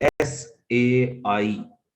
SAI,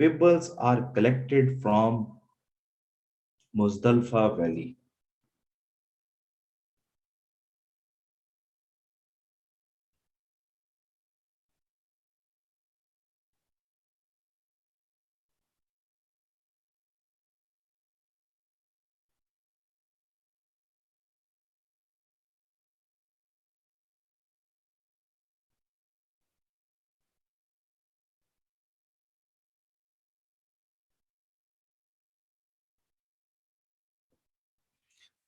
Pebbles are collected from Muzdalfa Valley.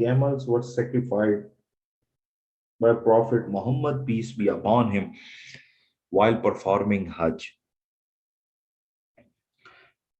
camels were sacrificed by Prophet Muhammad, peace be upon him, while performing Hajj?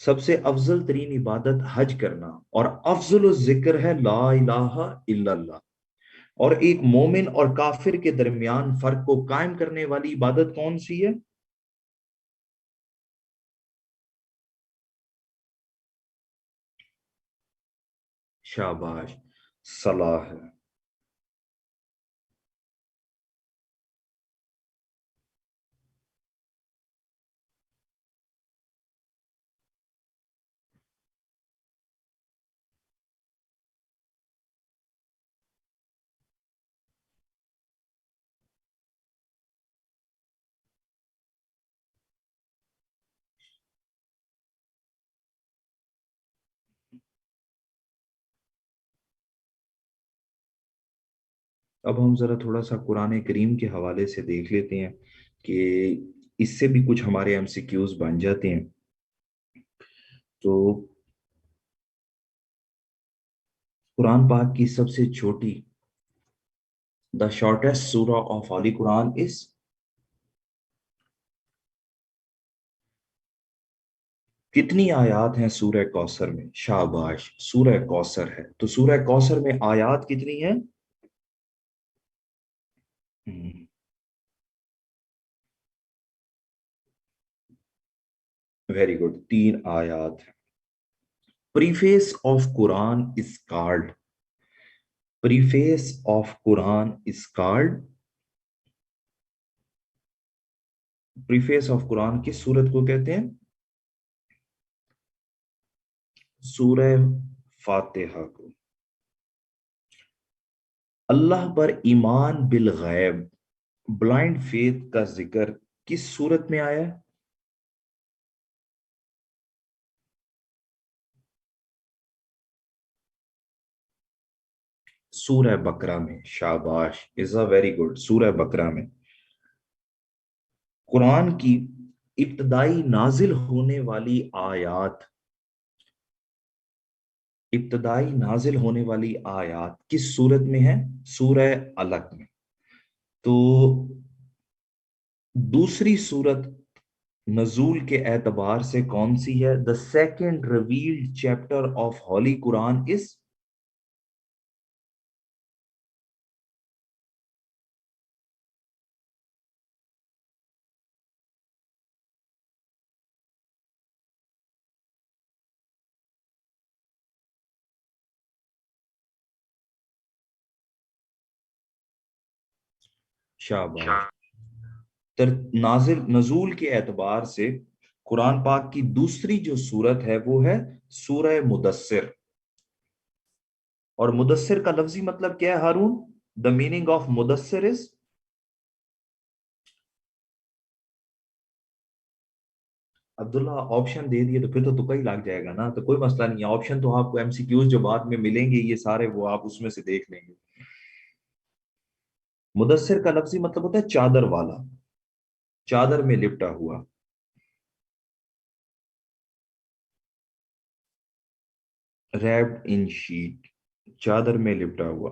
سب سے افضل ترین عبادت حج کرنا، اور افضل الذکر ہے لا الہ الا اللہ، اور ایک مومن اور کافر کے درمیان فرق کو قائم کرنے والی عبادت کون سی ہے؟ شاباش، صلاح ہے۔ اب ہم ذرا تھوڑا سا قرآن کریم کے حوالے سے دیکھ لیتے ہیں کہ اس سے بھی کچھ ہمارے ایم سی کیوز بن جاتے ہیں۔ تو قرآن پاک کی سب سے چھوٹی، دا شارٹیسٹ سورہ آف ہولی قرآن اس، کتنی آیات ہیں سورہ کوثر میں؟ شاباش، سورہ کوثر ہے، تو سورہ کوثر میں آیات کتنی ہیں؟ ویری گڈ، 3 آیات ہیں۔ Preface of Quran is called, preface of Quran is called, preface of Quran کس سورت کو کہتے ہیں؟ سورہ فاتحہ کو۔ اللہ پر ایمان بالغیب، بلائنڈ فیتھ کا ذکر کس سورت میں آیا ہے؟ سورہ بقرہ میں، شاباش، از اے ویری گڈ، سورہ بقرہ میں۔ قرآن کی ابتدائی نازل ہونے والی آیات، ابتدائی نازل ہونے والی آیات کس سورت میں ہے؟ سورہ علق میں۔ تو دوسری سورت نزول کے اعتبار سے کون سی ہے؟ The second revealed chapter of holy Quran is, شاباش، نازل نزول کے اعتبار سے قرآن پاک کی دوسری جو سورت ہے وہ ہے سورہ مدثر۔ اور مدثر کا لفظی مطلب کیا ہے Haroon? The meaning of Muddassir is, Abdullah option دے دیے تو پھر تو تکا ہی لگ جائے گا نا، تو کوئی مسئلہ نہیں ہے، آپشن تو آپ کو ایم سی کیوز جو بعد میں ملیں گے یہ سارے وہ آپ اس میں سے دیکھ لیں گے۔ مدثر کا لفظی مطلب ہوتا ہے چادر والا، چادر میں لپٹا ہوا۔ ریپڈ ان شیٹ، چادر میں لپٹا ہوا۔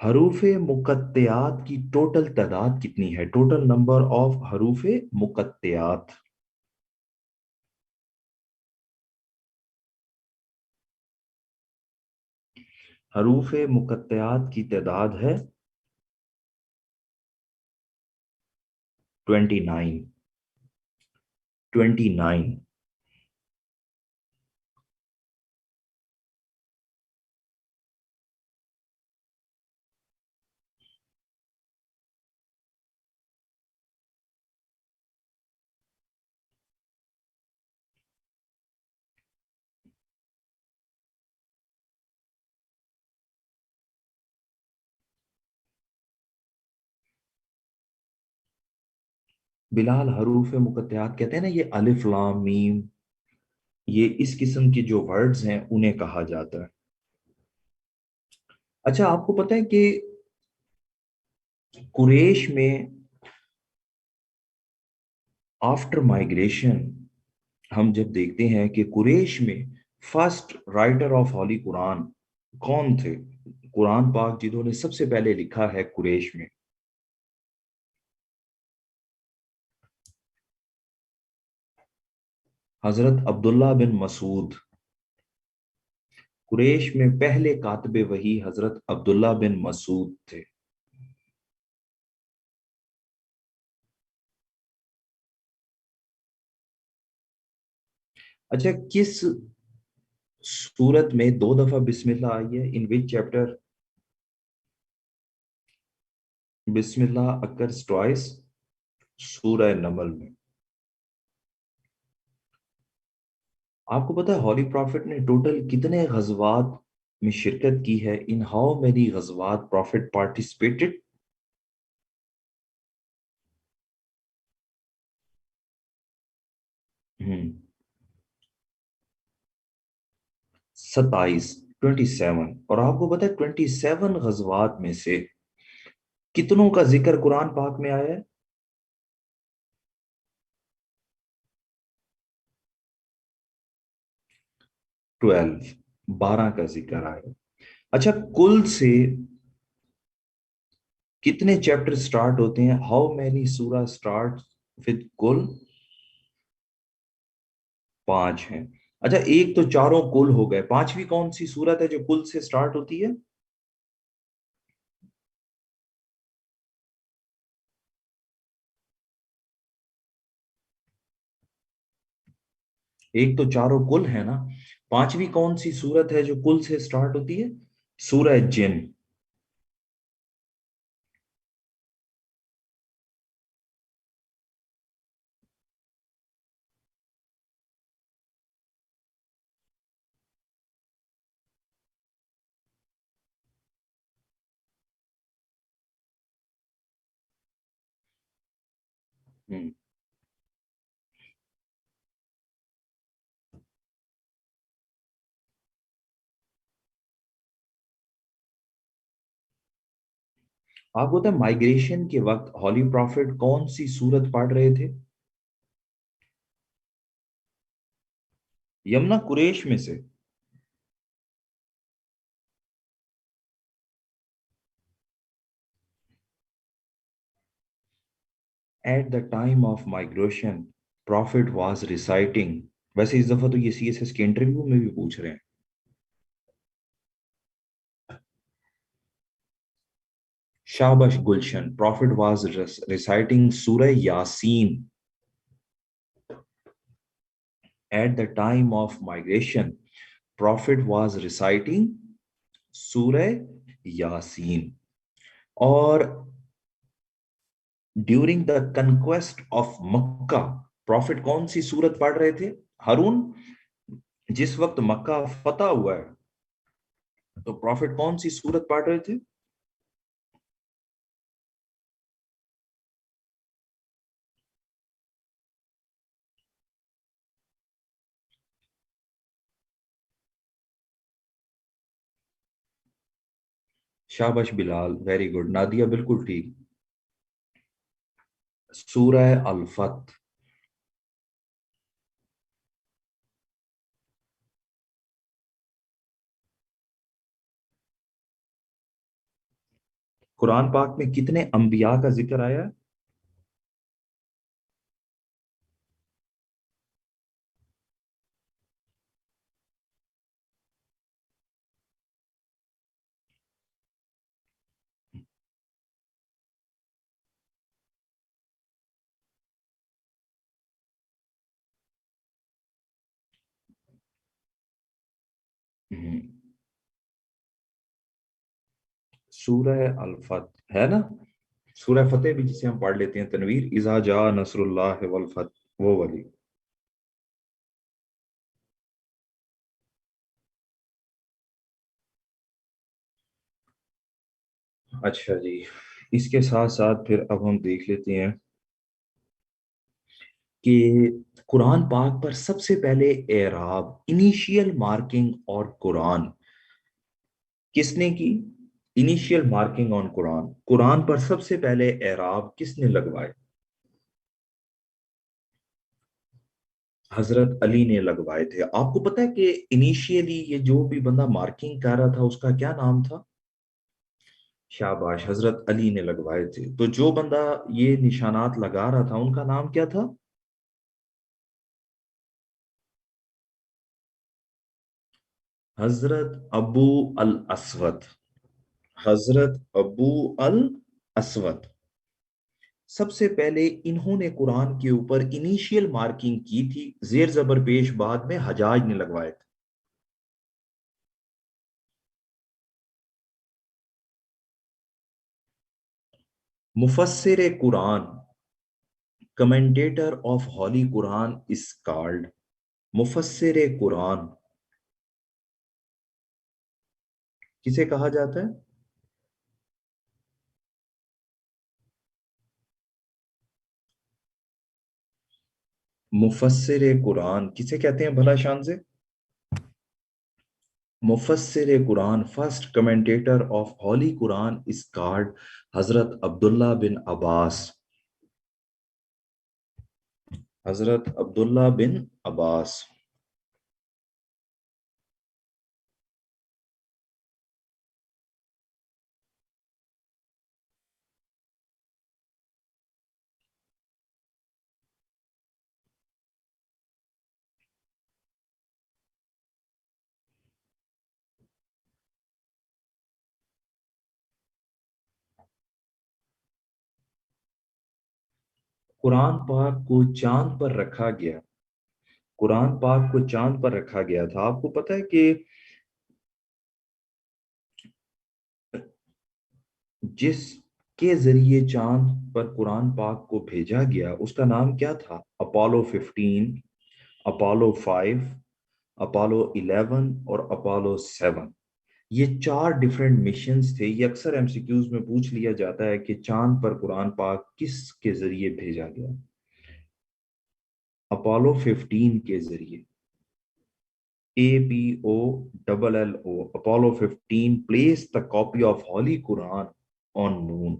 حروف مقطعات کی ٹوٹل تعداد کتنی ہے؟ ٹوٹل نمبر آف حروف مقطعات۔ حروف مقطعات کی تعداد ہے 29، 29۔ بلال، حروف مقطعات کہتے ہیں نا، یہ الف لام میم، یہ اس قسم کے جو ورڈز ہیں انہیں کہا جاتا ہے۔ اچھا، آپ کو پتہ ہے کہ قریش میں آفٹر مائگریشن ہم جب دیکھتے ہیں کہ قریش میں فرسٹ رائٹر آف ہولی قرآن کون تھے؟ قرآن پاک جنہوں نے سب سے پہلے لکھا ہے قریش میں، حضرت عبداللہ بن مسعود، قریش میں پہلے کاتب وحی حضرت عبداللہ بن مسعود تھے۔ اچھا، کس سورت میں دو دفعہ بسم اللہ آئی ہے؟ ان وچ چیپٹر بسم اللہ اکرز ٹوائس؟ سورہ نمل میں۔ آپ کو پتا ہے ہولی پروفٹ نے ٹوٹل کتنے غزوات میں شرکت کی ہے؟ ان ہاؤ مینی غزوات پروفٹ پارٹیسپیٹڈ؟ 27، اور آپ کو پتا ہے 27 غزوات میں سے کتنوں کا ذکر قرآن پاک میں آیا ہے؟ 12، 12 کا ذکر آیا ہے۔ اچھا، کل سے کتنے چیپٹر سٹارٹ ہوتے ہیں؟ ہاؤ مینی سورہ سٹارٹ ود کل؟ 5 ہیں۔ اچھا، ایک تو چاروں کل ہو گئے، پانچویں کون سی سورت ہے جو کل سے سٹارٹ ہوتی ہے؟ ایک تو چاروں کل ہے نا، پانچویں کون سی سورت ہے جو کل سے سٹارٹ ہوتی ہے؟ سورہ جن۔ ہوں۔ آپ کو پتا ہے مائگریشن کے وقت ہولی پروفٹ کون سی سورت پڑھ رہے تھے؟ یمنا قریش میں سے۔ At the time of migration prophet was reciting, ویسے اس دفعہ تو یہ سی ایس ایس کے انٹرویو میں بھی پوچھ رہے ہیں، شابش گلشن، پروفٹ واز ریسائٹنگ سورہ یاسین at the time of migration, prophet was reciting سورہ یاسین۔ اور during the conquest of Mecca prophet کون سی سورت پڑھ رہے تھے؟ ہارون، جس وقت مکہ فتح ہوا ہے تو پروفٹ کون سی سورت پڑھ رہے تھے؟ شابش بلال، ویری گڈ۔ نادیہ بالکل ٹھیک، سورہ الفت۔ قرآن پاک میں کتنے انبیاء کا ذکر آیا ہے؟ سورہ الفت ہے نا، سورہ فتح بھی جسے ہم پڑھ لیتے ہیں، تنویر اذا جاء نصر اللہ والفتح، وہ والی۔ اچھا جی، اس کے ساتھ ساتھ پھر اب ہم دیکھ لیتے ہیں کہ قرآن پاک پر سب سے پہلے اعراب، انیشیل مارکنگ اور قرآن کس نے کی؟ انیشیل مارکنگ آن قرآن، قرآن پر سب سے پہلے اعراب کس نے لگوائے؟ حضرت علی نے لگوائے تھے۔ آپ کو پتا ہے کہ انیشیلی یہ جو بھی بندہ مارکنگ کر رہا تھا اس کا کیا نام تھا؟ شاباش، حضرت علی نے لگوائے تھے۔ تو جو بندہ یہ نشانات لگا رہا تھا ان کا نام کیا تھا؟ حضرت ابو الاسود، حضرت ابو الاسود سب سے پہلے انہوں نے قرآن کے اوپر انیشیل مارکنگ کی تھی، زیر زبر پیش بعد میں حجاج نے لگوائے تھے۔ مفسر Quran, commentator of holy Quran is called, مفسر قرآن کسے کہا جاتا ہے؟ مفسر قرآن کسے کہتے ہیں بھلا شان سے؟ مفسر Quran, first commentator of holy Quran is called حضرت عبداللہ بن عباس، حضرت عبداللہ بن عباس۔ قرآن پاک کو چاند پر رکھا گیا، قرآن پاک کو چاند پر رکھا گیا تھا۔ آپ کو پتہ ہے کہ جس کے ذریعے چاند پر قرآن پاک کو بھیجا گیا اس کا نام کیا تھا؟ اپولو 15، اپولو 5، اپولو 11 اور اپولو 7۔ یہ چار ڈیفرنٹ مشنز تھے۔ یہ اکثر ایم سی کیوز میں پوچھ لیا جاتا ہے کہ چاند پر قرآن پاک کس کے ذریعے بھیجا گیا؟ اپولو 15 کے ذریعے، APOLLO، Apollo 15 placed the copy of Holy Quran on moon۔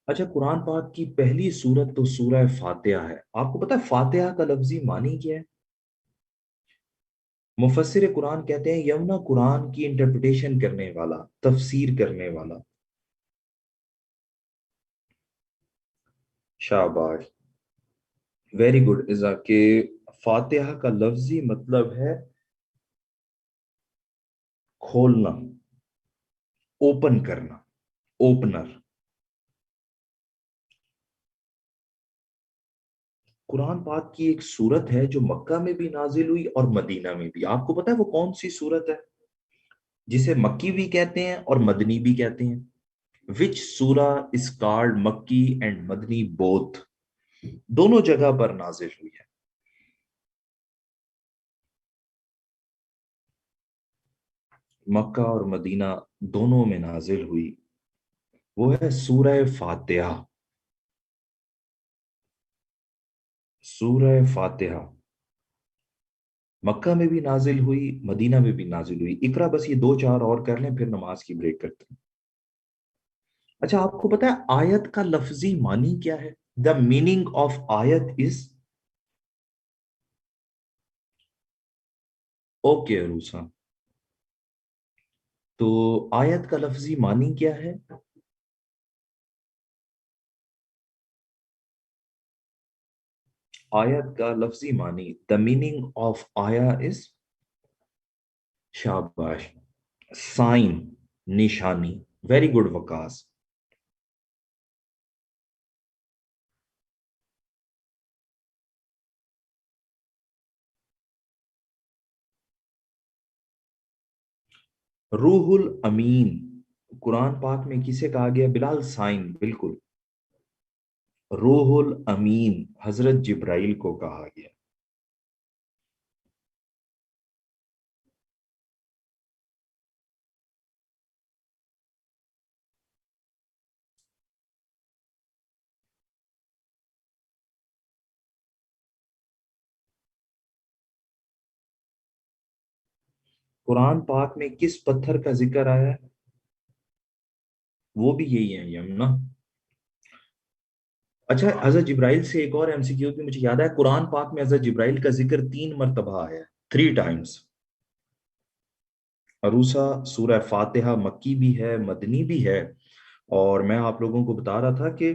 اچھا، قرآن پاک کی پہلی سورت تو سورہ فاتحہ ہے۔ آپ کو پتا ہے فاتحہ کا لفظی معنی کیا ہے؟ مفسر قرآن کہتے ہیں یمنا قرآن کی انٹرپریٹیشن کرنے والا، تفسیر کرنے والا۔ شاباش، ویری گڈ ازا، کہ فاتحہ کا لفظی مطلب ہے کھولنا، اوپن کرنا، اوپنر۔ قرآن پاک کی ایک سورت ہے جو مکہ میں بھی نازل ہوئی اور مدینہ میں بھی۔ آپ کو پتا ہے وہ کون سی سورت ہے جسے مکی بھی کہتے ہیں اور مدنی بھی کہتے ہیں؟ وچ سورہ از کالڈ مکی اینڈ مدنی بوتھ؟ دونوں جگہ پر نازل ہوئی ہے۔ مکہ اور مدینہ دونوں میں نازل ہوئی، وہ ہے سورہ فاتحہ، سورہ فاتحہ مکہ میں بھی نازل ہوئی، مدینہ میں بھی نازل ہوئی۔ اقرا بس یہ دو چار اور کر لیں پھر نماز کی بریک کرتے ہیں۔ اچھا، آپ کو پتا ہے آیت کا لفظی معنی کیا ہے؟ دا میننگ آف آیت از، اوکے عروسا، تو آیت کا لفظی معنی کیا ہے؟ آیت کا لفظی معنی، دا میننگ آف آیا از، شاباش، سائن، نشانی۔ ویری گڈ وکاس۔ روح الامین قرآن پاک میں کسے کہا گیا بلال؟ سائن، بالکل۔ روح الامین حضرت جبرائیل کو کہا گیا۔ قرآن پاک میں کس پتھر کا ذکر آیا ہے؟ وہ بھی یہی ہے، یمنا۔ اچھا، حضرت جبرائیل سے ایک اور ایم سی کیو بھی مجھے یاد ہے، قرآن پاک میں حضرت جبرائیل کا ذکر 3 مرتبہ آیا ہے، 3 ٹائمز۔ عروسہ سورہ فاتحہ مکی بھی ہے، مدنی بھی ہے، اور میں آپ لوگوں کو بتا رہا تھا کہ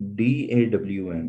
DAWN।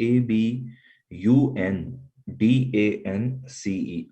ABUNDANCE,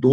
2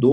2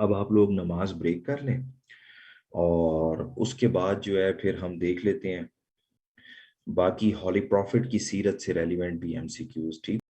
اب آپ لوگ نماز بریک کر لیں اور اس کے بعد جو ہے پھر ہم دیکھ لیتے ہیں باقی ہولی پروفٹ کی سیرت سے ریلیونٹ بھی ایم سی کیوز. ٹھیک